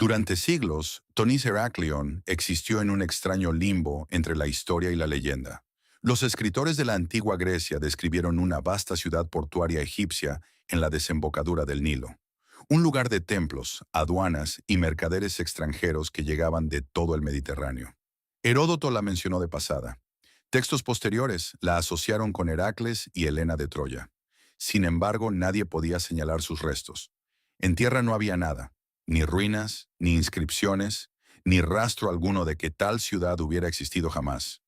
Durante siglos, Tonis Heraklion existió en un extraño limbo entre la historia y la leyenda. Los escritores de la antigua Grecia describieron una vasta ciudad portuaria egipcia en la desembocadura del Nilo, un lugar de templos, aduanas y mercaderes extranjeros que llegaban de todo el Mediterráneo. Heródoto la mencionó de pasada. Textos posteriores la asociaron con Heracles y Helena de Troya. Sin embargo, nadie podía señalar sus restos. En tierra no había nada, ni ruinas, ni inscripciones, ni rastro alguno de que tal ciudad hubiera existido jamás.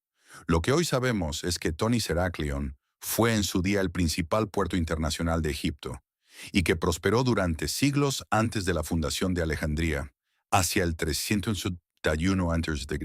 Lo que hoy sabemos es que Tonis Heraklion fue en su día el principal puerto internacional de Egipto, y que prosperó durante siglos antes de la fundación de Alejandría, hacia el 371 a.C.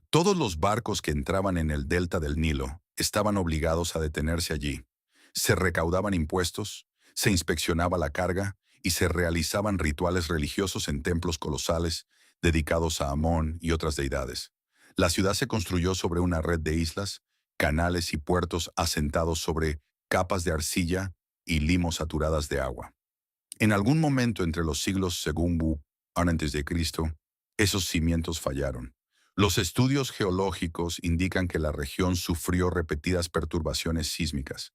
Todos los barcos que entraban en el delta del Nilo estaban obligados a detenerse allí. Se recaudaban impuestos, se inspeccionaba la carga y se realizaban rituales religiosos en templos colosales dedicados a Amón y otras deidades. La ciudad se construyó sobre una red de islas, canales y puertos asentados sobre capas de arcilla y limos saturadas de agua. En algún momento entre los siglos según antes de Cristo, esos cimientos fallaron. Los estudios geológicos indican que la región sufrió repetidas perturbaciones sísmicas.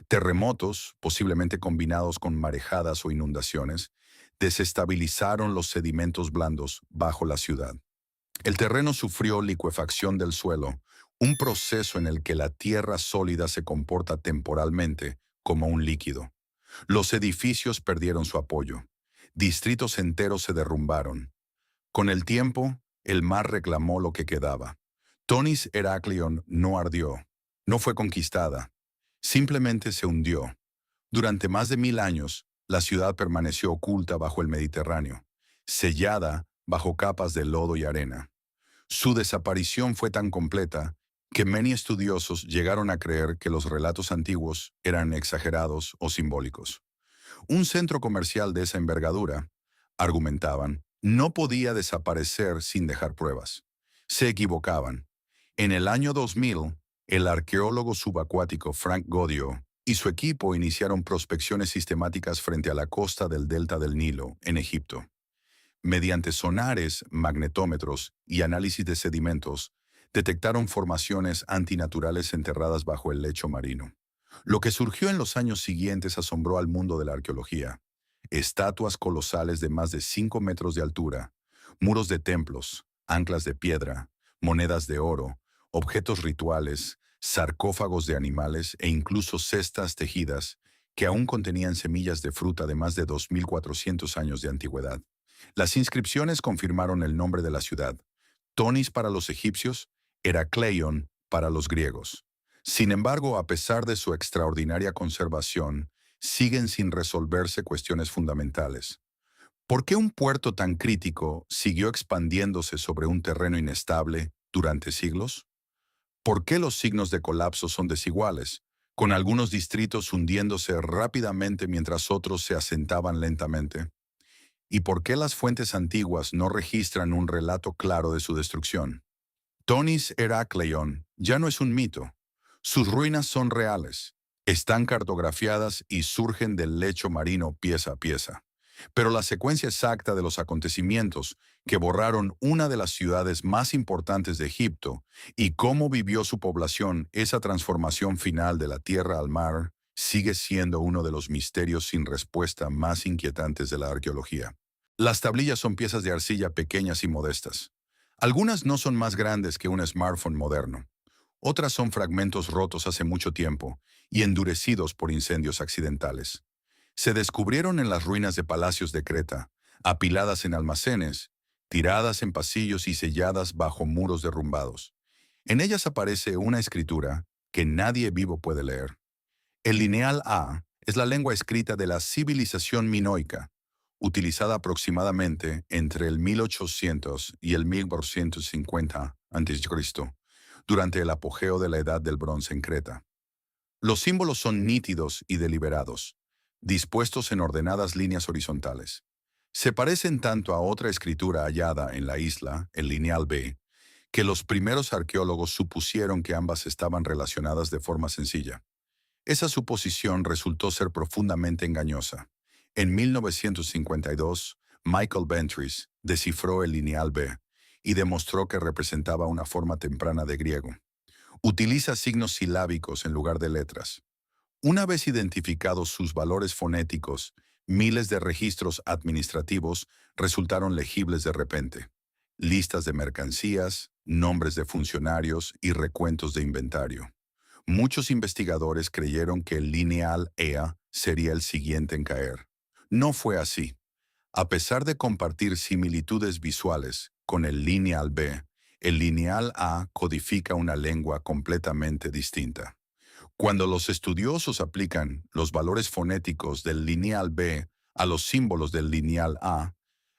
Terremotos, posiblemente combinados con marejadas o inundaciones, desestabilizaron los sedimentos blandos bajo la ciudad. El terreno sufrió licuefacción del suelo, un proceso en el que la tierra sólida se comporta temporalmente como un líquido. Los edificios perdieron su apoyo. Distritos enteros se derrumbaron. Con el tiempo, el mar reclamó lo que quedaba. Tonis Heraklion no ardió, no fue conquistada, simplemente se hundió. Durante más de 1000 años, la ciudad permaneció oculta bajo el Mediterráneo, sellada bajo capas de lodo y arena. Su desaparición fue tan completa que estudiosos llegaron a creer que los relatos antiguos eran exagerados o simbólicos. Un centro comercial de esa envergadura, argumentaban, no podía desaparecer sin dejar pruebas. Se equivocaban. En el año 2000, el arqueólogo subacuático Frank Godio y su equipo iniciaron prospecciones sistemáticas frente a la costa del delta del Nilo, en Egipto. Mediante sonares, magnetómetros y análisis de sedimentos, detectaron formaciones antinaturales enterradas bajo el lecho marino. Lo que surgió en los años siguientes asombró al mundo de la arqueología. Estatuas colosales de más de 5 metros de altura, muros de templos, anclas de piedra, monedas de oro, objetos rituales, sarcófagos de animales e incluso cestas tejidas que aún contenían semillas de fruta de más de 2400 años de antigüedad. Las inscripciones confirmaron el nombre de la ciudad: Tonis para los egipcios, Herakleion para los griegos. Sin embargo, a pesar de su extraordinaria conservación, siguen sin resolverse cuestiones fundamentales. ¿Por qué un puerto tan crítico siguió expandiéndose sobre un terreno inestable durante siglos? ¿Por qué los signos de colapso son desiguales, con algunos distritos hundiéndose rápidamente mientras otros se asentaban lentamente? ¿Y por qué las fuentes antiguas no registran un relato claro de su destrucción? Tonis Herakleion ya no es un mito. Sus ruinas son reales, están cartografiadas y surgen del lecho marino pieza a pieza. Pero la secuencia exacta de los acontecimientos que borraron una de las ciudades más importantes de Egipto y cómo vivió su población esa transformación final de la tierra al mar sigue siendo uno de los misterios sin respuesta más inquietantes de la arqueología. Las tablillas son piezas de arcilla pequeñas y modestas. Algunas no son más grandes que un smartphone moderno. Otras son fragmentos rotos hace mucho tiempo y endurecidos por incendios accidentales. Se descubrieron en las ruinas de palacios de Creta, apiladas en almacenes, tiradas en pasillos y selladas bajo muros derrumbados. En ellas aparece una escritura que nadie vivo puede leer. El lineal A es la lengua escrita de la civilización minoica, utilizada aproximadamente entre el 1800 y el 1450 a.C., durante el apogeo de la Edad del Bronce en Creta. Los símbolos son nítidos y deliberados, dispuestos en ordenadas líneas horizontales. Se parecen tanto a otra escritura hallada en la isla, el lineal B, que los primeros arqueólogos supusieron que ambas estaban relacionadas de forma sencilla. Esa suposición resultó ser profundamente engañosa. En 1952, Michael Ventris descifró el lineal B y demostró que representaba una forma temprana de griego. Utiliza signos silábicos en lugar de letras. Una vez identificados sus valores fonéticos, miles de registros administrativos resultaron legibles de repente. Listas de mercancías, nombres de funcionarios y recuentos de inventario. Muchos investigadores creyeron que el lineal EA sería el siguiente en caer. No fue así. A pesar de compartir similitudes visuales con el lineal B, el lineal A codifica una lengua completamente distinta. Cuando los estudiosos aplican los valores fonéticos del lineal B a los símbolos del lineal A,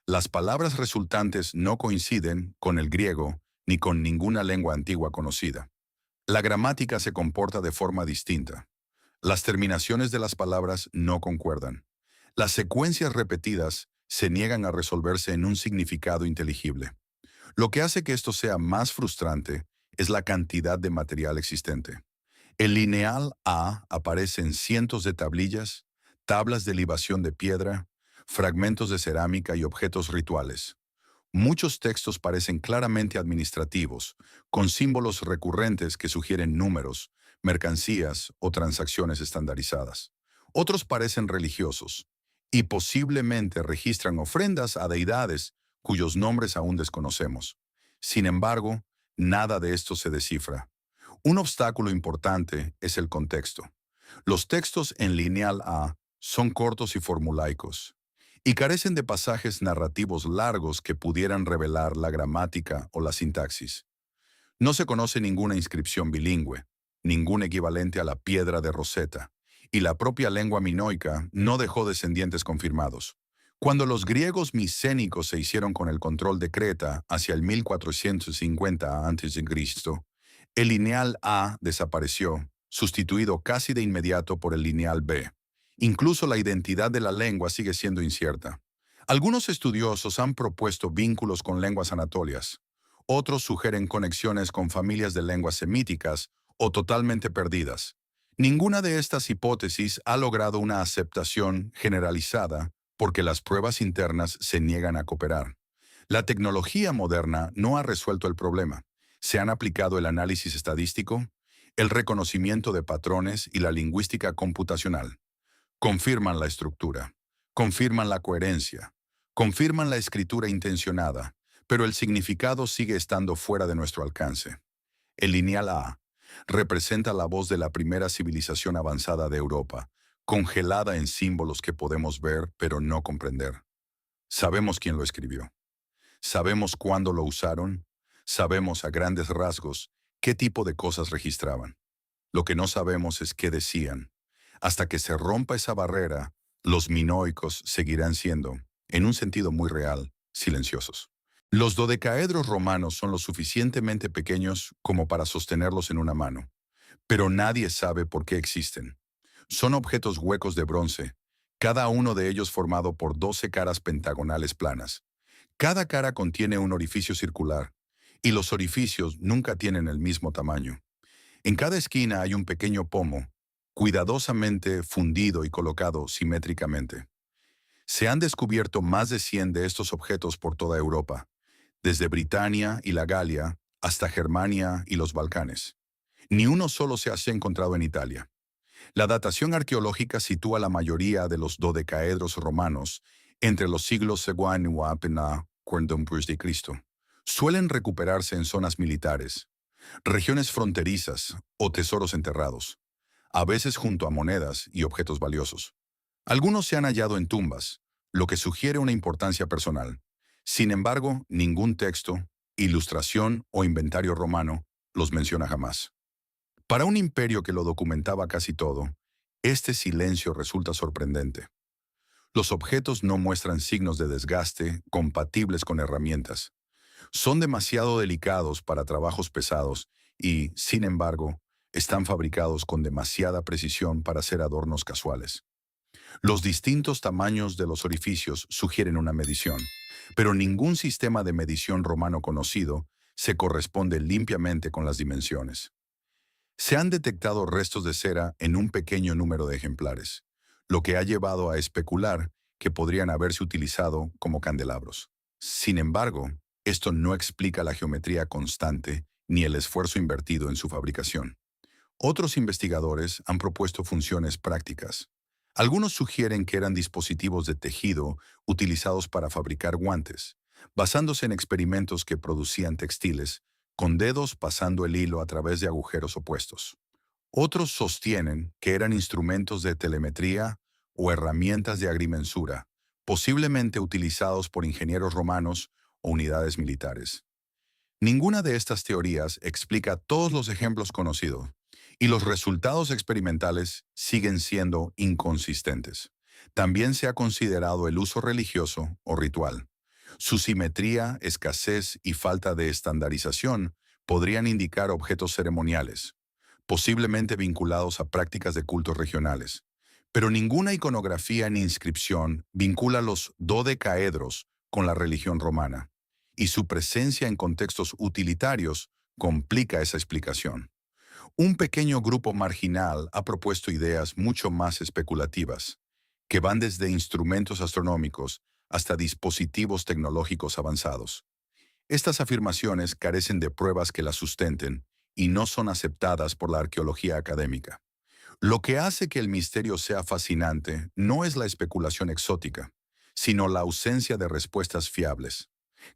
las palabras resultantes no coinciden con el griego ni con ninguna lengua antigua conocida. La gramática se comporta de forma distinta. Las terminaciones de las palabras no concuerdan. Las secuencias repetidas se niegan a resolverse en un significado inteligible. Lo que hace que esto sea más frustrante es la cantidad de material existente. El lineal A aparece en cientos de tablillas, tablas de libación de piedra, fragmentos de cerámica y objetos rituales. Muchos textos parecen claramente administrativos, con símbolos recurrentes que sugieren números, mercancías o transacciones estandarizadas. Otros parecen religiosos y posiblemente registran ofrendas a deidades cuyos nombres aún desconocemos. Sin embargo, nada de esto se descifra. Un obstáculo importante es el contexto. Los textos en lineal A son cortos y formulaicos, y carecen de pasajes narrativos largos que pudieran revelar la gramática o la sintaxis. No se conoce ninguna inscripción bilingüe, ningún equivalente a la piedra de Rosetta, y la propia lengua minoica no dejó descendientes confirmados. Cuando los griegos micénicos se hicieron con el control de Creta hacia el 1450 a.C., el lineal A desapareció, sustituido casi de inmediato por el lineal B. Incluso la identidad de la lengua sigue siendo incierta. Algunos estudiosos han propuesto vínculos con lenguas anatolias. Otros sugieren conexiones con familias de lenguas semíticas o totalmente perdidas. Ninguna de estas hipótesis ha logrado una aceptación generalizada porque las pruebas internas se niegan a cooperar. La tecnología moderna no ha resuelto el problema. Se han aplicado el análisis estadístico, el reconocimiento de patrones y la lingüística computacional. Confirman la estructura, confirman la coherencia, confirman la escritura intencionada, pero el significado sigue estando fuera de nuestro alcance. El lineal A representa la voz de la primera civilización avanzada de Europa, congelada en símbolos que podemos ver pero no comprender. Sabemos quién lo escribió. Sabemos cuándo lo usaron. Sabemos a grandes rasgos qué tipo de cosas registraban. Lo que no sabemos es qué decían. Hasta que se rompa esa barrera, los minoicos seguirán siendo, en un sentido muy real, silenciosos. Los dodecaedros romanos son lo suficientemente pequeños como para sostenerlos en una mano, pero nadie sabe por qué existen. Son objetos huecos de bronce, cada uno de ellos formado por 12 caras pentagonales planas. Cada cara contiene un orificio circular, y los orificios nunca tienen el mismo tamaño. En cada esquina hay un pequeño pomo, cuidadosamente fundido y colocado simétricamente. Se han descubierto más de 100 de estos objetos por toda Europa, desde Britania y la Galia hasta Germania y los Balcanes. Ni uno solo se ha encontrado en Italia. La datación arqueológica sitúa la mayoría de los dodecaedros romanos entre los siglos segundo y cuarto de Cristo. Suelen recuperarse en zonas militares, regiones fronterizas o tesoros enterrados, a veces junto a monedas y objetos valiosos. Algunos se han hallado en tumbas, lo que sugiere una importancia personal. Sin embargo, ningún texto, ilustración o inventario romano los menciona jamás. Para un imperio que lo documentaba casi todo, este silencio resulta sorprendente. Los objetos no muestran signos de desgaste compatibles con herramientas. Son demasiado delicados para trabajos pesados y, sin embargo, están fabricados con demasiada precisión para ser adornos casuales. Los distintos tamaños de los orificios sugieren una medición, pero ningún sistema de medición romano conocido se corresponde limpiamente con las dimensiones. Se han detectado restos de cera en un pequeño número de ejemplares, lo que ha llevado a especular que podrían haberse utilizado como candelabros. Sin embargo, esto no explica la geometría constante ni el esfuerzo invertido en su fabricación. Otros investigadores han propuesto funciones prácticas. Algunos sugieren que eran dispositivos de tejido utilizados para fabricar guantes, basándose en experimentos que producían textiles, con dedos pasando el hilo a través de agujeros opuestos. Otros sostienen que eran instrumentos de telemetría o herramientas de agrimensura, posiblemente utilizados por ingenieros romanos o unidades militares. Ninguna de estas teorías explica todos los ejemplos conocidos, y los resultados experimentales siguen siendo inconsistentes. También se ha considerado el uso religioso o ritual. Su simetría, escasez y falta de estandarización podrían indicar objetos ceremoniales, posiblemente vinculados a prácticas de cultos regionales. Pero ninguna iconografía ni inscripción vincula los dodecaedros con la religión romana, y su presencia en contextos utilitarios complica esa explicación. Un pequeño grupo marginal ha propuesto ideas mucho más especulativas, que van desde instrumentos astronómicos hasta dispositivos tecnológicos avanzados. Estas afirmaciones carecen de pruebas que las sustenten y no son aceptadas por la arqueología académica. Lo que hace que el misterio sea fascinante no es la especulación exótica, sino la ausencia de respuestas fiables.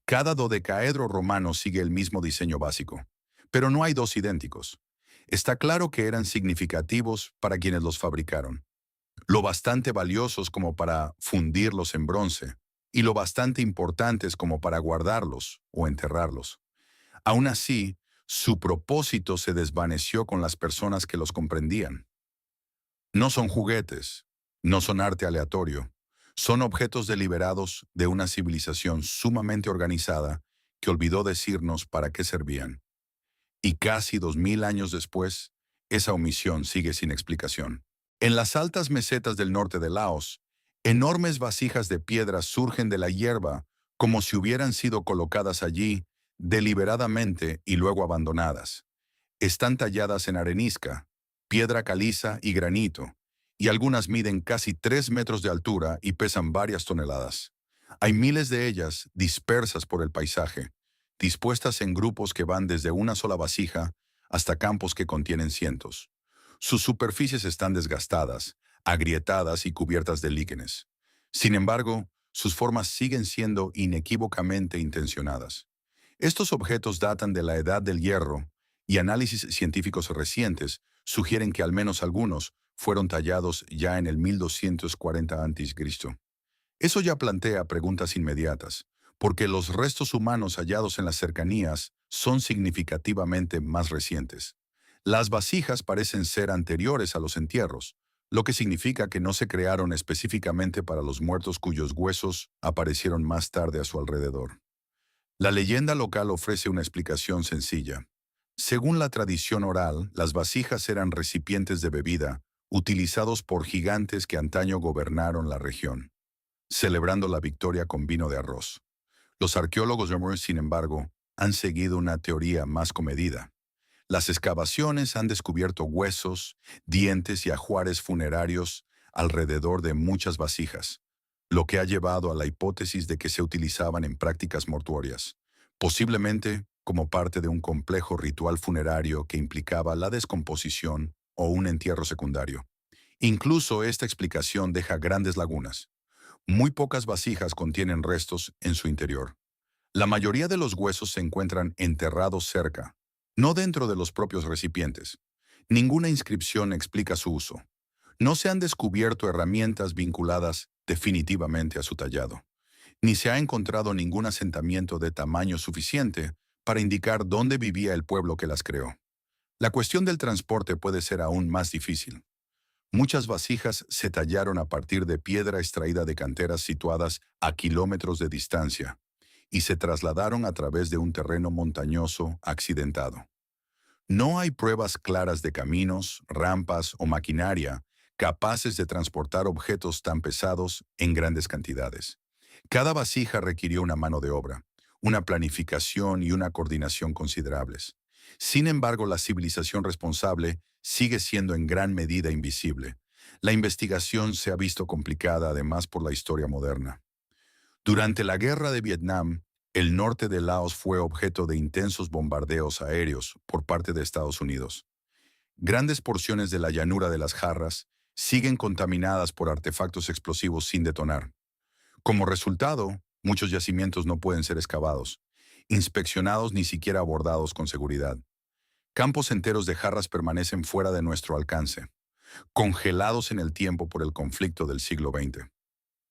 Cada dodecaedro romano sigue el mismo diseño básico, pero no hay dos idénticos. Está claro que eran significativos para quienes los fabricaron, lo bastante valiosos como para fundirlos en bronce, y lo bastante importantes como para guardarlos o enterrarlos. Aún así, su propósito se desvaneció con las personas que los comprendían. No son juguetes, no son arte aleatorio, son objetos deliberados de una civilización sumamente organizada que olvidó decirnos para qué servían. Y casi 2000 años después, esa omisión sigue sin explicación. En las altas mesetas del norte de Laos, enormes vasijas de piedra surgen de la hierba como si hubieran sido colocadas allí deliberadamente y luego abandonadas. Están talladas en arenisca, piedra caliza y granito, y algunas miden casi 3 metros de altura y pesan varias toneladas. Hay miles de ellas dispersas por el paisaje, dispuestas en grupos que van desde una sola vasija hasta campos que contienen cientos. Sus superficies están desgastadas, agrietadas y cubiertas de líquenes. Sin embargo, sus formas siguen siendo inequívocamente intencionadas. Estos objetos datan de la Edad del Hierro, y análisis científicos recientes sugieren que al menos algunos fueron tallados ya en el 1240 a.C. Eso ya plantea preguntas inmediatas, porque los restos humanos hallados en las cercanías son significativamente más recientes. Las vasijas parecen ser anteriores a los entierros, lo que significa que no se crearon específicamente para los muertos cuyos huesos aparecieron más tarde a su alrededor. La leyenda local ofrece una explicación sencilla. Según la tradición oral, las vasijas eran recipientes de bebida utilizados por gigantes que antaño gobernaron la región, celebrando la victoria con vino de arroz. Los arqueólogos, sin embargo, han seguido una teoría más comedida. Las excavaciones han descubierto huesos, dientes y ajuares funerarios alrededor de muchas vasijas, lo que ha llevado a la hipótesis de que se utilizaban en prácticas mortuorias, posiblemente como parte de un complejo ritual funerario que implicaba la descomposición o un entierro secundario. Incluso esta explicación deja grandes lagunas. Muy pocas vasijas contienen restos en su interior. La mayoría de los huesos se encuentran enterrados cerca, no dentro de los propios recipientes. Ninguna inscripción explica su uso. No se han descubierto herramientas vinculadas definitivamente a su tallado, ni se ha encontrado ningún asentamiento de tamaño suficiente para indicar dónde vivía el pueblo que las creó. La cuestión del transporte puede ser aún más difícil. Muchas vasijas se tallaron a partir de piedra extraída de canteras situadas a kilómetros de distancia y se trasladaron a través de un terreno montañoso accidentado. No hay pruebas claras de caminos, rampas o maquinaria capaces de transportar objetos tan pesados en grandes cantidades. Cada vasija requirió una mano de obra, una planificación y una coordinación considerables. Sin embargo, la civilización responsable sigue siendo en gran medida invisible. La investigación se ha visto complicada además por la historia moderna. Durante la Guerra de Vietnam, el norte de Laos fue objeto de intensos bombardeos aéreos por parte de Estados Unidos. Grandes porciones de la llanura de las Jarras siguen contaminadas por artefactos explosivos sin detonar. Como resultado, muchos yacimientos no pueden ser excavados, inspeccionados ni siquiera abordados con seguridad. Campos enteros de jarras permanecen fuera de nuestro alcance, congelados en el tiempo por el conflicto del siglo XX.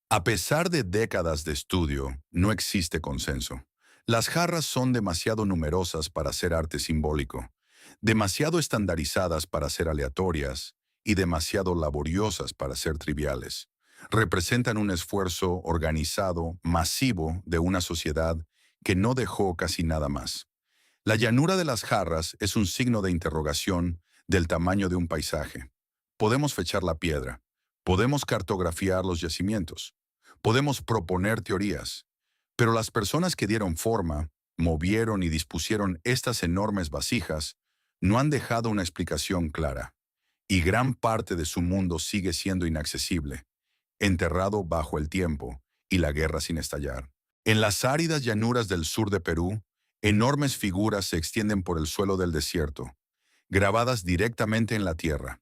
A pesar de décadas de estudio, no existe consenso. Las jarras son demasiado numerosas para ser arte simbólico, demasiado estandarizadas para ser aleatorias y demasiado laboriosas para ser triviales. Representan un esfuerzo organizado, masivo de una sociedad que no dejó casi nada más. La llanura de las jarras es un signo de interrogación del tamaño de un paisaje. Podemos fechar la piedra, podemos cartografiar los yacimientos, podemos proponer teorías, pero las personas que dieron forma, movieron y dispusieron estas enormes vasijas no han dejado una explicación clara, y gran parte de su mundo sigue siendo inaccesible, enterrado bajo el tiempo y la guerra sin estallar. En las áridas llanuras del sur de Perú, enormes figuras se extienden por el suelo del desierto, grabadas directamente en la tierra.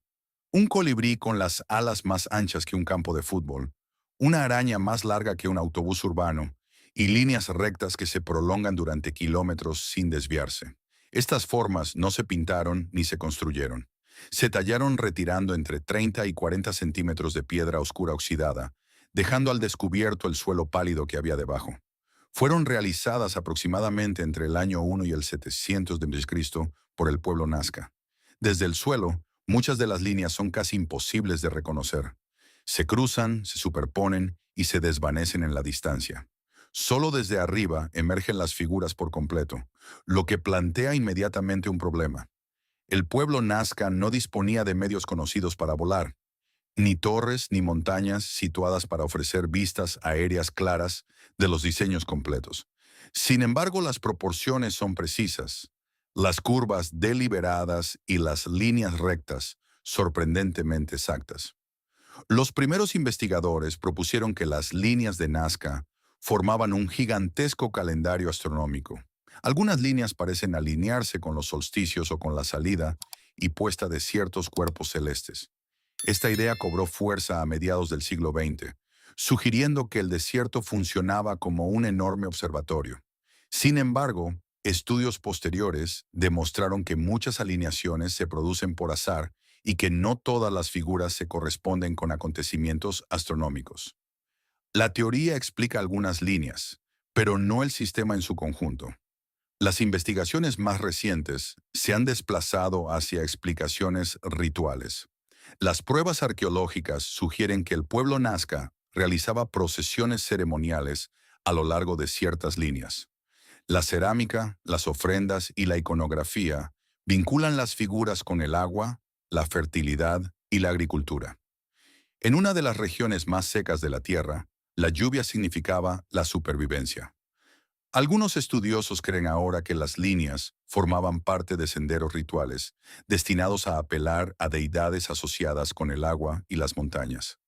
Un colibrí con las alas más anchas que un campo de fútbol, una araña más larga que un autobús urbano, y líneas rectas que se prolongan durante kilómetros sin desviarse. Estas formas no se pintaron ni se construyeron. Se tallaron retirando entre 30 y 40 centímetros de piedra oscura oxidada, dejando al descubierto el suelo pálido que había debajo. Fueron realizadas aproximadamente entre el año 1 y el 700 de Cristo por el pueblo Nazca. Desde el suelo, muchas de las líneas son casi imposibles de reconocer. Se cruzan, se superponen y se desvanecen en la distancia. Solo desde arriba emergen las figuras por completo, lo que plantea inmediatamente un problema. El pueblo Nazca no disponía de medios conocidos para volar, ni torres ni montañas situadas para ofrecer vistas aéreas claras de los diseños completos. Sin embargo, las proporciones son precisas, las curvas deliberadas y las líneas rectas sorprendentemente exactas. Los primeros investigadores propusieron que las líneas de Nazca formaban un gigantesco calendario astronómico. Algunas líneas parecen alinearse con los solsticios o con la salida y puesta de ciertos cuerpos celestes. Esta idea cobró fuerza a mediados del siglo XX, sugiriendo que el desierto funcionaba como un enorme observatorio. Sin embargo, estudios posteriores demostraron que muchas alineaciones se producen por azar y que no todas las figuras se corresponden con acontecimientos astronómicos. La teoría explica algunas líneas, pero no el sistema en su conjunto. Las investigaciones más recientes se han desplazado hacia explicaciones rituales. Las pruebas arqueológicas sugieren que el pueblo Nazca realizaba procesiones ceremoniales a lo largo de ciertas líneas. La cerámica, las ofrendas y la iconografía vinculan las figuras con el agua, la fertilidad y la agricultura. En una de las regiones más secas de la Tierra, la lluvia significaba la supervivencia. Algunos estudiosos creen ahora que las líneas formaban parte de senderos rituales, destinados a apelar a deidades asociadas con el agua y las montañas.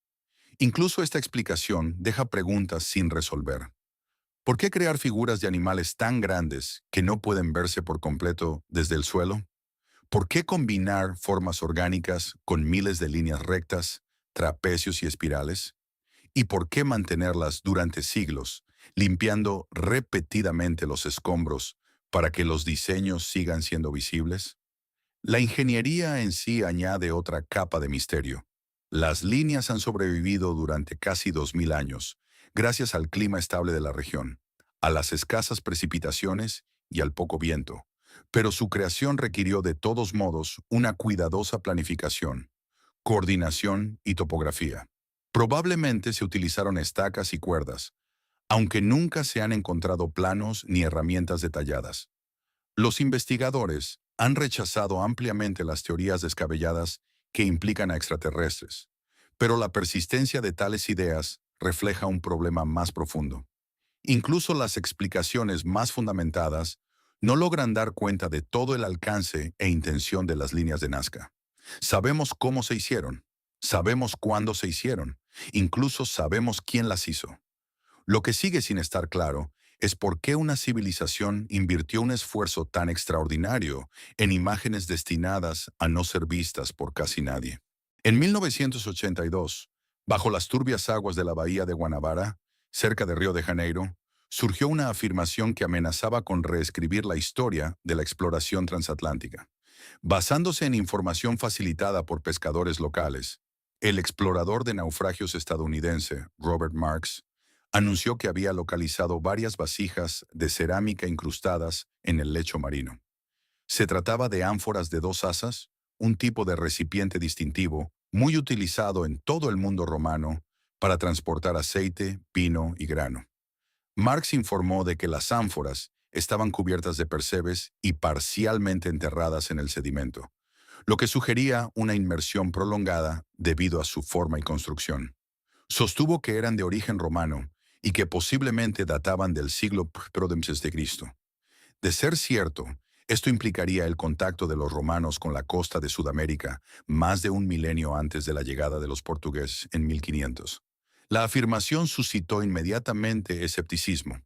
Incluso esta explicación deja preguntas sin resolver. ¿Por qué crear figuras de animales tan grandes que no pueden verse por completo desde el suelo? ¿Por qué combinar formas orgánicas con miles de líneas rectas, trapecios y espirales? ¿Y por qué mantenerlas durante siglos, limpiando repetidamente los escombros para que los diseños sigan siendo visibles? La ingeniería en sí añade otra capa de misterio. Las líneas han sobrevivido durante casi 2000 años, gracias al clima estable de la región, a las escasas precipitaciones y al poco viento. Pero su creación requirió de todos modos una cuidadosa planificación, coordinación y topografía. Probablemente se utilizaron estacas y cuerdas, aunque nunca se han encontrado planos ni herramientas detalladas. Los investigadores han rechazado ampliamente las teorías descabelladas que implican a extraterrestres, pero la persistencia de tales ideas refleja un problema más profundo. Incluso las explicaciones más fundamentadas no logran dar cuenta de todo el alcance e intención de las líneas de Nazca. Sabemos cómo se hicieron, sabemos cuándo se hicieron, incluso sabemos quién las hizo. Lo que sigue sin estar claro es por qué una civilización invirtió un esfuerzo tan extraordinario en imágenes destinadas a no ser vistas por casi nadie. En 1982, bajo las turbias aguas de la bahía de Guanabara, cerca de Río de Janeiro, surgió una afirmación que amenazaba con reescribir la historia de la exploración transatlántica. Basándose en información facilitada por pescadores locales, el explorador de naufragios estadounidense Robert Marks anunció que había localizado varias vasijas de cerámica incrustadas en el lecho marino. Se trataba de ánforas de dos asas, un tipo de recipiente distintivo muy utilizado en todo el mundo romano para transportar aceite, vino y grano. Marx informó de que las ánforas estaban cubiertas de percebes y parcialmente enterradas en el sedimento, lo que sugería una inmersión prolongada debido a su forma y construcción. Sostuvo que eran de origen romano y que posiblemente databan del siglo p.c. De ser cierto, esto implicaría el contacto de los romanos con la costa de Sudamérica más de un milenio antes de la llegada de los portugueses en 1500. La afirmación suscitó inmediatamente escepticismo.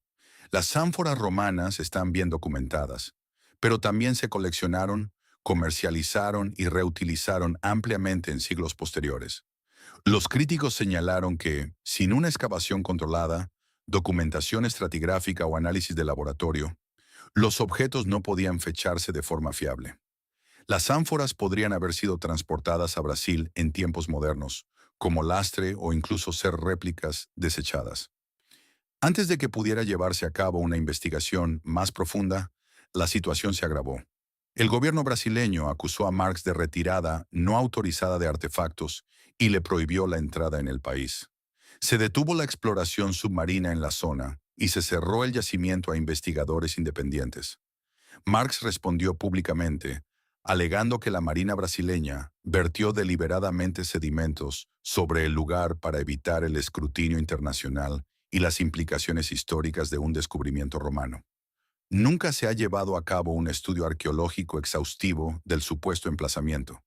Las ánforas romanas están bien documentadas, pero también se coleccionaron, comercializaron y reutilizaron ampliamente en siglos posteriores. Los críticos señalaron que, sin una excavación controlada, documentación estratigráfica o análisis de laboratorio, los objetos no podían fecharse de forma fiable. Las ánforas podrían haber sido transportadas a Brasil en tiempos modernos, como lastre o incluso ser réplicas desechadas. Antes de que pudiera llevarse a cabo una investigación más profunda, la situación se agravó. El gobierno brasileño acusó a Marx de retirada no autorizada de artefactos y le prohibió la entrada en el país. Se detuvo la exploración submarina en la zona y se cerró el yacimiento a investigadores independientes. Marx respondió públicamente, alegando que la Marina brasileña vertió deliberadamente sedimentos sobre el lugar para evitar el escrutinio internacional y las implicaciones históricas de un descubrimiento romano. Nunca se ha llevado a cabo un estudio arqueológico exhaustivo del supuesto emplazamiento.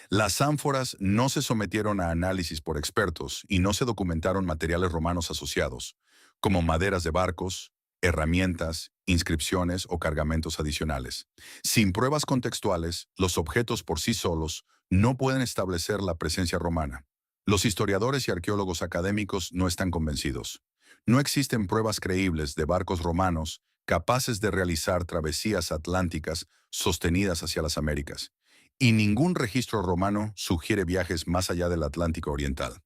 Las ánforas no se sometieron a análisis por expertos y no se documentaron materiales romanos asociados, como maderas de barcos, herramientas, inscripciones o cargamentos adicionales. Sin pruebas contextuales, los objetos por sí solos no pueden establecer la presencia romana. Los historiadores y arqueólogos académicos no están convencidos. No existen pruebas creíbles de barcos romanos capaces de realizar travesías atlánticas sostenidas hacia las Américas, y ningún registro romano sugiere viajes más allá del Atlántico Oriental.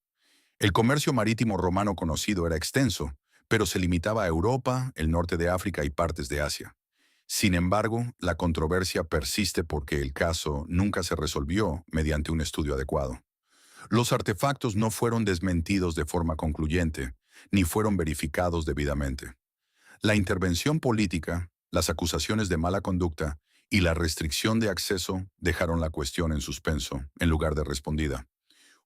El comercio marítimo romano conocido era extenso, pero se limitaba a Europa, el norte de África y partes de Asia. Sin embargo, la controversia persiste porque el caso nunca se resolvió mediante un estudio adecuado. Los artefactos no fueron desmentidos de forma concluyente, ni fueron verificados debidamente. La intervención política, las acusaciones de mala conducta y la restricción de acceso dejaron la cuestión en suspenso, en lugar de respondida.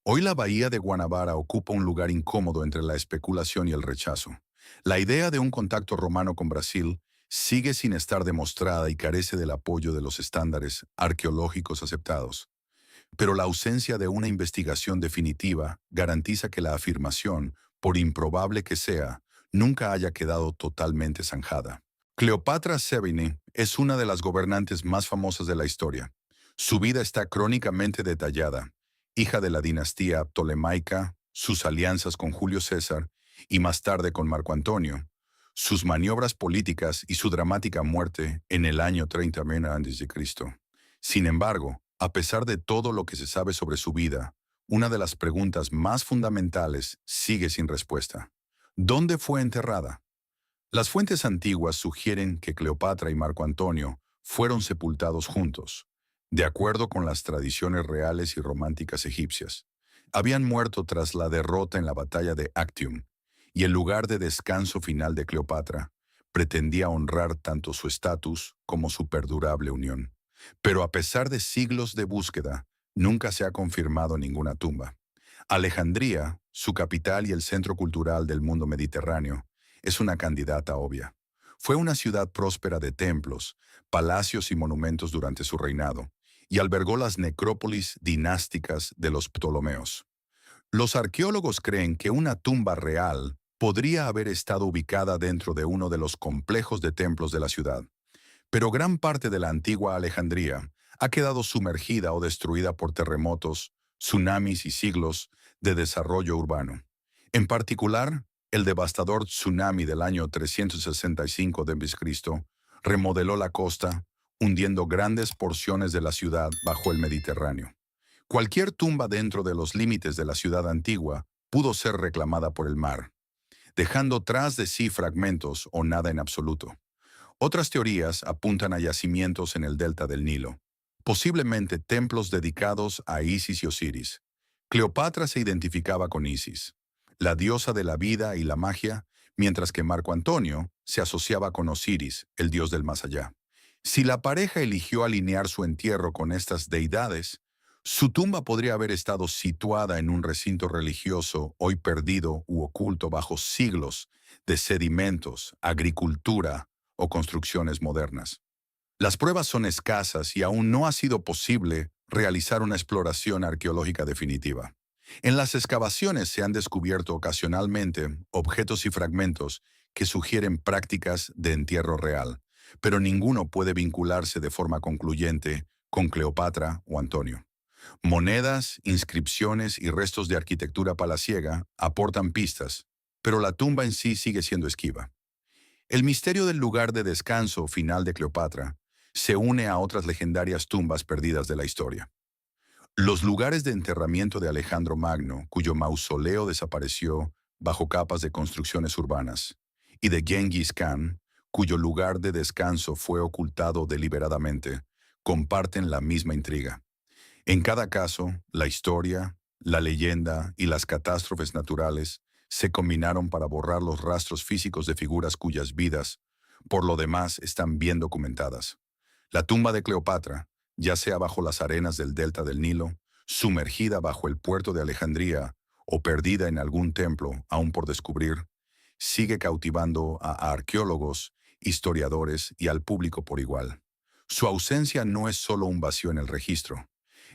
Hoy la bahía de Guanabara ocupa un lugar incómodo entre la especulación y el rechazo. La idea de un contacto romano con Brasil sigue sin estar demostrada y carece del apoyo de los estándares arqueológicos aceptados. Pero la ausencia de una investigación definitiva garantiza que la afirmación, por improbable que sea, nunca haya quedado totalmente zanjada. Cleopatra Sevigny es una de las gobernantes más famosas de la historia. Su vida está crónicamente detallada, hija de la dinastía ptolemaica, sus alianzas con Julio César y más tarde con Marco Antonio, sus maniobras políticas y su dramática muerte en el año 30 a.C. Sin embargo, a pesar de todo lo que se sabe sobre su vida, una de las preguntas más fundamentales sigue sin respuesta. ¿Dónde fue enterrada? Las fuentes antiguas sugieren que Cleopatra y Marco Antonio fueron sepultados juntos, de acuerdo con las tradiciones reales y románticas egipcias. Habían muerto tras la derrota en la batalla de Actium, y el lugar de descanso final de Cleopatra pretendía honrar tanto su estatus como su perdurable unión. Pero a pesar de siglos de búsqueda, nunca se ha confirmado ninguna tumba. Alejandría, su capital y el centro cultural del mundo mediterráneo, es una candidata obvia. Fue una ciudad próspera de templos, palacios y monumentos durante su reinado, y albergó las necrópolis dinásticas de los Ptolomeos. Los arqueólogos creen que una tumba real podría haber estado ubicada dentro de uno de los complejos de templos de la ciudad. Pero gran parte de la antigua Alejandría ha quedado sumergida o destruida por terremotos, tsunamis y siglos de desarrollo urbano. En particular, el devastador tsunami del año 365 d.C. remodeló la costa, hundiendo grandes porciones de la ciudad bajo el Mediterráneo. Cualquier tumba dentro de los límites de la ciudad antigua pudo ser reclamada por el mar, dejando tras de sí fragmentos o nada en absoluto. Otras teorías apuntan a yacimientos en el delta del Nilo, posiblemente templos dedicados a Isis y Osiris. Cleopatra se identificaba con Isis, la diosa de la vida y la magia, mientras que Marco Antonio se asociaba con Osiris, el dios del más allá. Si la pareja eligió alinear su entierro con estas deidades, su tumba podría haber estado situada en un recinto religioso hoy perdido u oculto bajo siglos de sedimentos, agricultura o construcciones modernas. Las pruebas son escasas y aún no ha sido posible realizar una exploración arqueológica definitiva. En las excavaciones se han descubierto ocasionalmente objetos y fragmentos que sugieren prácticas de entierro real, pero ninguno puede vincularse de forma concluyente con Cleopatra o Antonio. Monedas, inscripciones y restos de arquitectura palaciega aportan pistas, pero la tumba en sí sigue siendo esquiva. El misterio del lugar de descanso final de Cleopatra se une a otras legendarias tumbas perdidas de la historia. Los lugares de enterramiento de Alejandro Magno, cuyo mausoleo desapareció bajo capas de construcciones urbanas, y de Genghis Khan, cuyo lugar de descanso fue ocultado deliberadamente, comparten la misma intriga. En cada caso, la historia, la leyenda y las catástrofes naturales se combinaron para borrar los rastros físicos de figuras cuyas vidas, por lo demás, están bien documentadas. La tumba de Cleopatra, ya sea bajo las arenas del delta del Nilo, sumergida bajo el puerto de Alejandría o perdida en algún templo aún por descubrir, sigue cautivando a arqueólogos, historiadores y al público por igual. Su ausencia no es solo un vacío en el registro,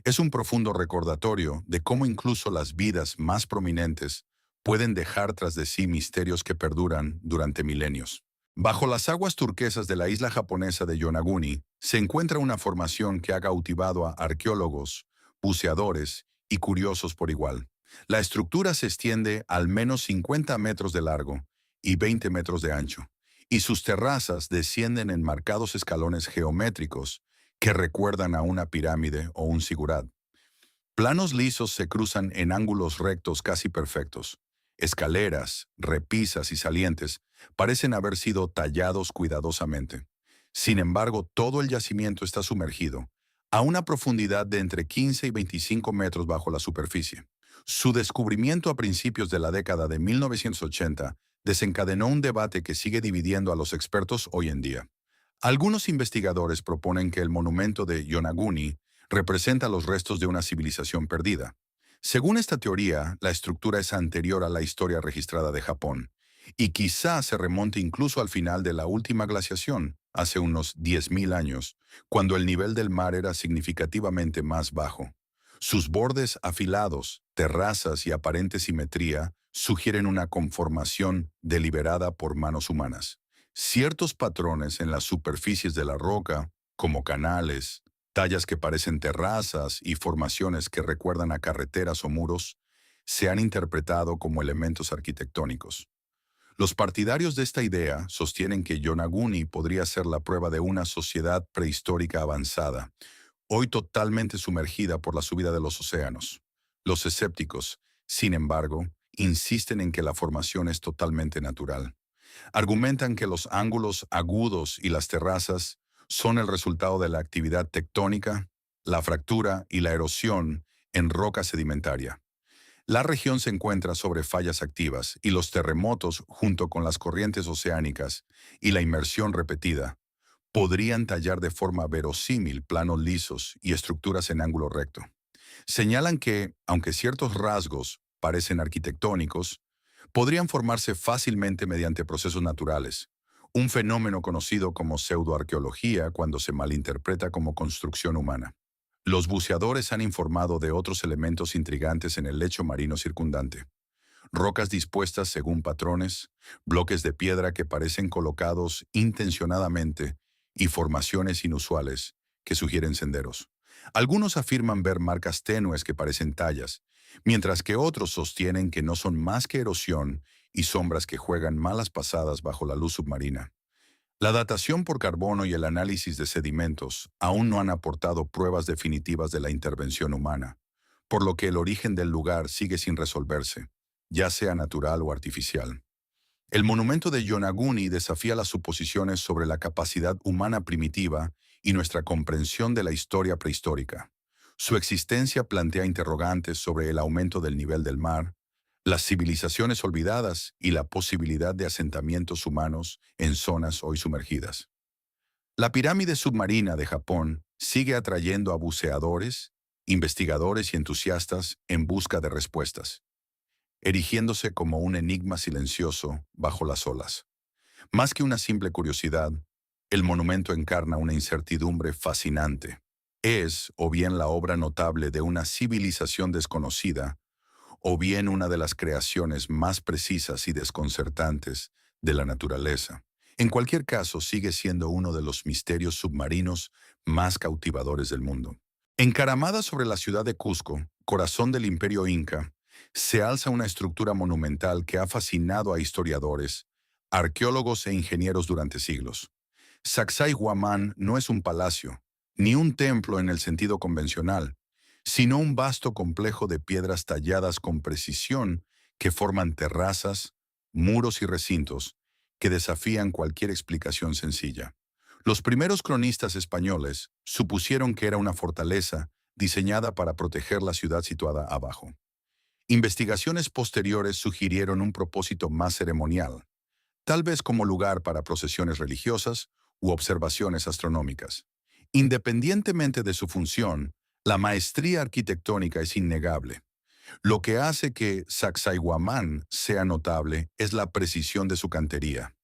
es un profundo recordatorio de cómo incluso las vidas más prominentes pueden dejar tras de sí misterios que perduran durante milenios. Bajo las aguas turquesas de la isla japonesa de Yonaguni se encuentra una formación que ha cautivado a arqueólogos, buceadores y curiosos por igual. La estructura se extiende al menos 50 metros de largo y 20 metros de ancho, y sus terrazas descienden en marcados escalones geométricos que recuerdan a una pirámide o un zigurat. Planos lisos se cruzan en ángulos rectos casi perfectos. Escaleras, repisas y salientes parecen haber sido tallados cuidadosamente. Sin embargo, todo el yacimiento está sumergido, a una profundidad de entre 15 y 25 metros bajo la superficie. Su descubrimiento a principios de la década de 1980 desencadenó un debate que sigue dividiendo a los expertos hoy en día. Algunos investigadores proponen que el monumento de Yonaguni representa los restos de una civilización perdida. Según esta teoría, la estructura es anterior a la historia registrada de Japón, y quizá se remonte incluso al final de la última glaciación, hace unos 10.000 años, cuando el nivel del mar era significativamente más bajo. Sus bordes afilados, terrazas y aparente simetría sugieren una conformación deliberada por manos humanas. Ciertos patrones en las superficies de la roca, como canales, tallas que parecen terrazas y formaciones que recuerdan a carreteras o muros, se han interpretado como elementos arquitectónicos. Los partidarios de esta idea sostienen que Yonaguni podría ser la prueba de una sociedad prehistórica avanzada, hoy totalmente sumergida por la subida de los océanos. Los escépticos, sin embargo, insisten en que la formación es totalmente natural. Argumentan que los ángulos agudos y las terrazas son el resultado de la actividad tectónica, la fractura y la erosión en roca sedimentaria. La región se encuentra sobre fallas activas y los terremotos, junto con las corrientes oceánicas y la inmersión repetida, podrían tallar de forma verosímil planos lisos y estructuras en ángulo recto. Señalan que, aunque ciertos rasgos parecen arquitectónicos, podrían formarse fácilmente mediante procesos naturales, un fenómeno conocido como pseudoarqueología cuando se malinterpreta como construcción humana. Los buceadores han informado de otros elementos intrigantes en el lecho marino circundante. rocas dispuestas según patrones, bloques de piedra que parecen colocados intencionadamente y formaciones inusuales que sugieren senderos. Algunos afirman ver marcas tenues que parecen tallas, mientras que otros sostienen que no son más que erosión y sombras que juegan malas pasadas bajo la luz submarina. La datación por carbono y el análisis de sedimentos aún no han aportado pruebas definitivas de la intervención humana, por lo que el origen del lugar sigue sin resolverse, ya sea natural o artificial. El monumento de Yonaguni desafía las suposiciones sobre la capacidad humana primitiva y nuestra comprensión de la historia prehistórica. Su existencia plantea interrogantes sobre el aumento del nivel del mar, las civilizaciones olvidadas y la posibilidad de asentamientos humanos en zonas hoy sumergidas. La pirámide submarina de Japón sigue atrayendo a buceadores, investigadores y entusiastas en busca de respuestas, erigiéndose como un enigma silencioso bajo las olas. Más que una simple curiosidad, el monumento encarna una incertidumbre fascinante. Es o bien la obra notable de una civilización desconocida, o bien una de las creaciones más precisas y desconcertantes de la naturaleza. En cualquier caso, sigue siendo uno de los misterios submarinos más cautivadores del mundo. Encaramada sobre la ciudad de Cusco, corazón del imperio inca, se alza una estructura monumental que ha fascinado a historiadores, arqueólogos e ingenieros durante siglos. Sacsayhuamán no es un palacio, ni un templo en el sentido convencional, sino un vasto complejo de piedras talladas con precisión que forman terrazas, muros y recintos que desafían cualquier explicación sencilla. Los primeros cronistas españoles supusieron que era una fortaleza diseñada para proteger la ciudad situada abajo. Investigaciones posteriores sugirieron un propósito más ceremonial, tal vez como lugar para procesiones religiosas u observaciones astronómicas. Independientemente de su función, la maestría arquitectónica es innegable. Lo que hace que Sacsayhuamán sea notable es la precisión de su cantería.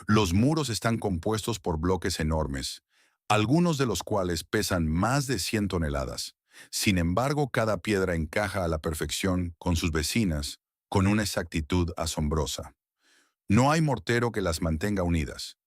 Los muros están compuestos por bloques enormes, algunos de los cuales pesan más de 100 toneladas. Sin embargo, cada piedra encaja a la perfección con sus vecinas, con una exactitud asombrosa. No hay mortero que las mantenga unidas.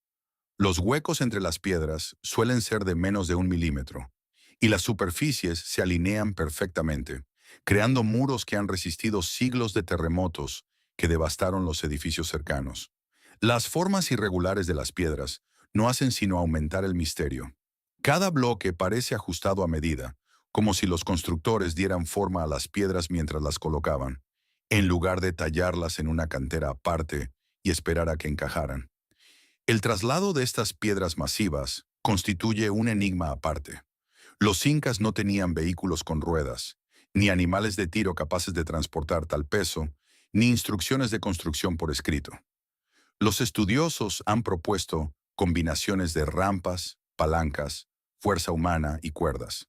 Los huecos entre las piedras suelen ser de menos de 1 milímetro, y las superficies se alinean perfectamente, creando muros que han resistido siglos de terremotos que devastaron los edificios cercanos. Las formas irregulares de las piedras no hacen sino aumentar el misterio. Cada bloque parece ajustado a medida, como si los constructores dieran forma a las piedras mientras las colocaban, en lugar de tallarlas en una cantera aparte y esperar a que encajaran. El traslado de estas piedras masivas constituye un enigma aparte. Los incas no tenían vehículos con ruedas, ni animales de tiro capaces de transportar tal peso, ni instrucciones de construcción por escrito. Los estudiosos han propuesto combinaciones de rampas, palancas, fuerza humana y cuerdas.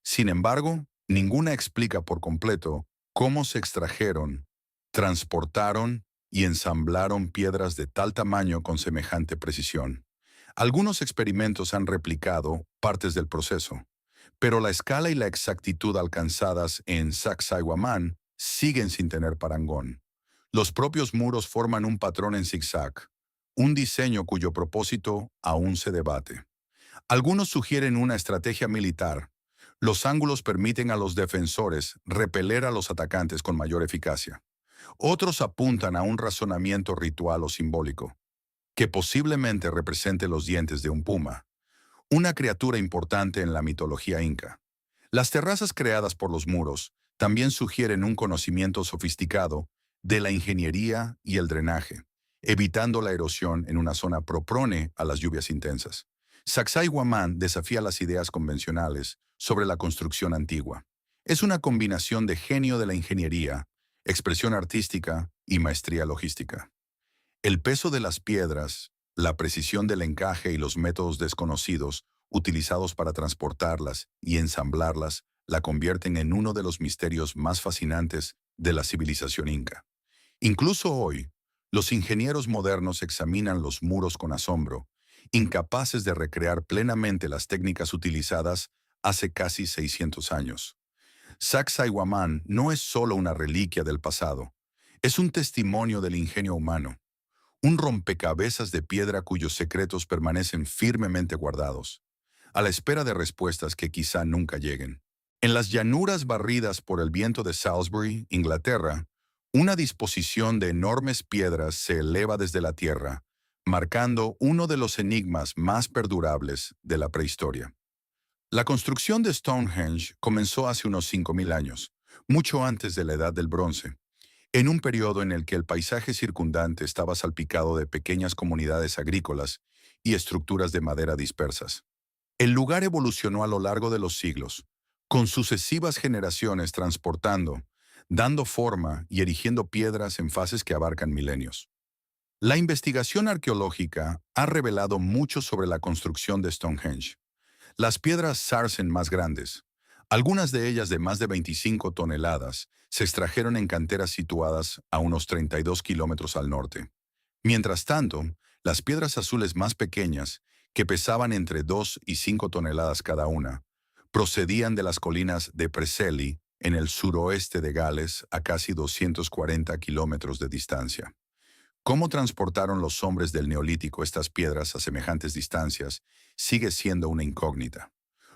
Sin embargo, ninguna explica por completo cómo se extrajeron, transportaron y ensamblaron piedras de tal tamaño con semejante precisión. Algunos experimentos han replicado partes del proceso, pero la escala y la exactitud alcanzadas en Sacsayhuamán siguen sin tener parangón. Los propios muros forman un patrón en zigzag, un diseño cuyo propósito aún se debate. Algunos sugieren una estrategia militar. Los ángulos permiten a los defensores repeler a los atacantes con mayor eficacia. Otros apuntan a un razonamiento ritual o simbólico, que posiblemente represente los dientes de un puma, una criatura importante en la mitología inca. Las terrazas creadas por los muros también sugieren un conocimiento sofisticado de la ingeniería y el drenaje, evitando la erosión en una zona proprone a las lluvias intensas. Sacsayhuamán desafía las ideas convencionales sobre la construcción antigua. Es una combinación de genio de la ingeniería, expresión artística y maestría logística. El peso de las piedras, la precisión del encaje y los métodos desconocidos utilizados para transportarlas y ensamblarlas la convierten en uno de los misterios más fascinantes de la civilización inca. Incluso hoy, los ingenieros modernos examinan los muros con asombro, incapaces de recrear plenamente las técnicas utilizadas hace casi 600 años. Sacsayhuamán no es solo una reliquia del pasado, Es un testimonio del ingenio humano, un rompecabezas de piedra cuyos secretos permanecen firmemente guardados, a la espera de respuestas que quizá nunca lleguen. En las llanuras barridas por el viento de Salisbury, Inglaterra, una disposición de enormes piedras se eleva desde la tierra, marcando uno de los enigmas más perdurables de la prehistoria. La construcción de Stonehenge comenzó hace unos 5.000 años, mucho antes de la Edad del Bronce, en un periodo en el que el paisaje circundante estaba salpicado de pequeñas comunidades agrícolas y estructuras de madera dispersas. El lugar evolucionó a lo largo de los siglos, con sucesivas generaciones transportando, dando forma y erigiendo piedras en fases que abarcan milenios. La investigación arqueológica ha revelado mucho sobre la construcción de Stonehenge. Las piedras sarsen más grandes, algunas de ellas de más de 25 toneladas, se extrajeron en canteras situadas a unos 32 kilómetros al norte. Mientras tanto, las piedras azules más pequeñas, que pesaban entre 2 y 5 toneladas cada una, procedían de las colinas de Preseli, en el suroeste de Gales, a casi 240 kilómetros de distancia. ¿Cómo transportaron los hombres del Neolítico estas piedras a semejantes distancias sigue siendo una incógnita?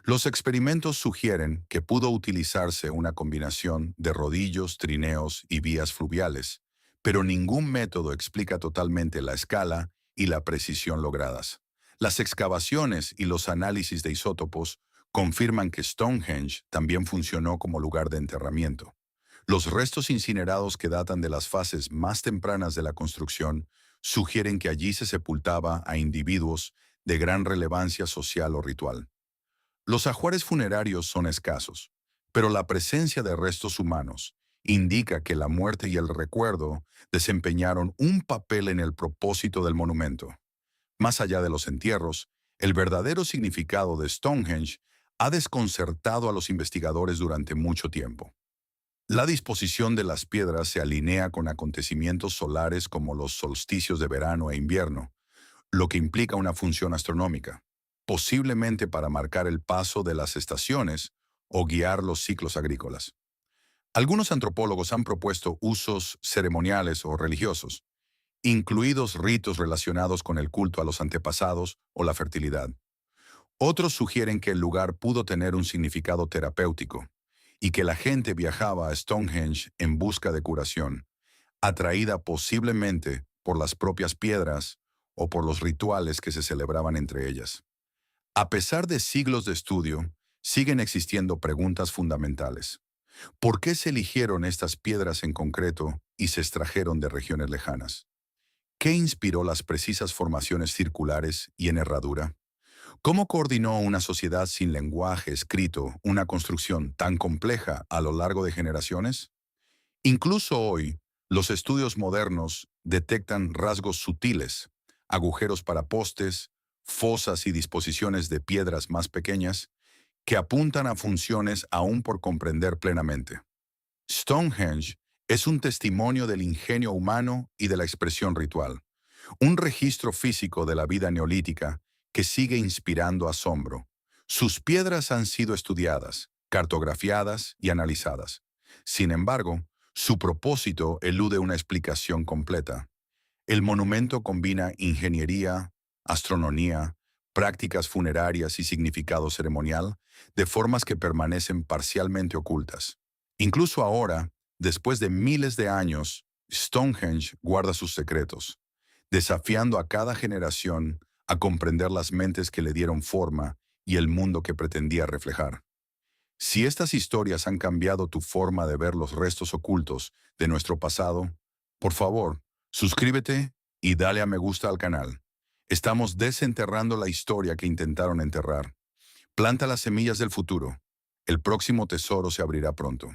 Los experimentos sugieren que pudo utilizarse una combinación de rodillos, trineos y vías fluviales, pero ningún método explica totalmente la escala y la precisión logradas. Las excavaciones y los análisis de isótopos confirman que Stonehenge también funcionó como lugar de enterramiento. Los restos incinerados que datan de las fases más tempranas de la construcción sugieren que allí se sepultaba a individuos de gran relevancia social o ritual. Los ajuares funerarios son escasos, pero la presencia de restos humanos indica que la muerte y el recuerdo desempeñaron un papel en el propósito del monumento. Más allá de los entierros, el verdadero significado de Stonehenge ha desconcertado a los investigadores durante mucho tiempo. La disposición de las piedras se alinea con acontecimientos solares como los solsticios de verano e invierno, lo que implica una función astronómica, posiblemente para marcar el paso de las estaciones o guiar los ciclos agrícolas. Algunos antropólogos han propuesto usos ceremoniales o religiosos, incluidos ritos relacionados con el culto a los antepasados o la fertilidad. Otros sugieren que el lugar pudo tener un significado terapéutico y que la gente viajaba a Stonehenge en busca de curación, atraída posiblemente por las propias piedras o por los rituales que se celebraban entre ellas. A pesar de siglos de estudio, siguen existiendo preguntas fundamentales. ¿Por qué se eligieron estas piedras en concreto y se extrajeron de regiones lejanas? ¿Qué inspiró las precisas formaciones circulares y en herradura? ¿Cómo coordinó una sociedad sin lenguaje escrito una construcción tan compleja a lo largo de generaciones? Incluso hoy, los estudios modernos detectan rasgos sutiles, agujeros para postes, fosas y disposiciones de piedras más pequeñas, que apuntan a funciones aún por comprender plenamente. Stonehenge es un testimonio del ingenio humano y de la expresión ritual, un registro físico de la vida neolítica que sigue inspirando asombro. Sus piedras han sido estudiadas, cartografiadas y analizadas. Sin embargo, su propósito elude una explicación completa. El monumento combina ingeniería, astronomía, prácticas funerarias y significado ceremonial de formas que permanecen parcialmente ocultas. Incluso ahora, después de miles de años, Stonehenge guarda sus secretos, desafiando a cada generación a comprender las mentes que le dieron forma y el mundo que pretendía reflejar. Si estas historias han cambiado tu forma de ver los restos ocultos de nuestro pasado, por favor, suscríbete y dale a me gusta al canal. Estamos desenterrando la historia que intentaron enterrar. Planta las semillas del futuro. El próximo tesoro se abrirá pronto.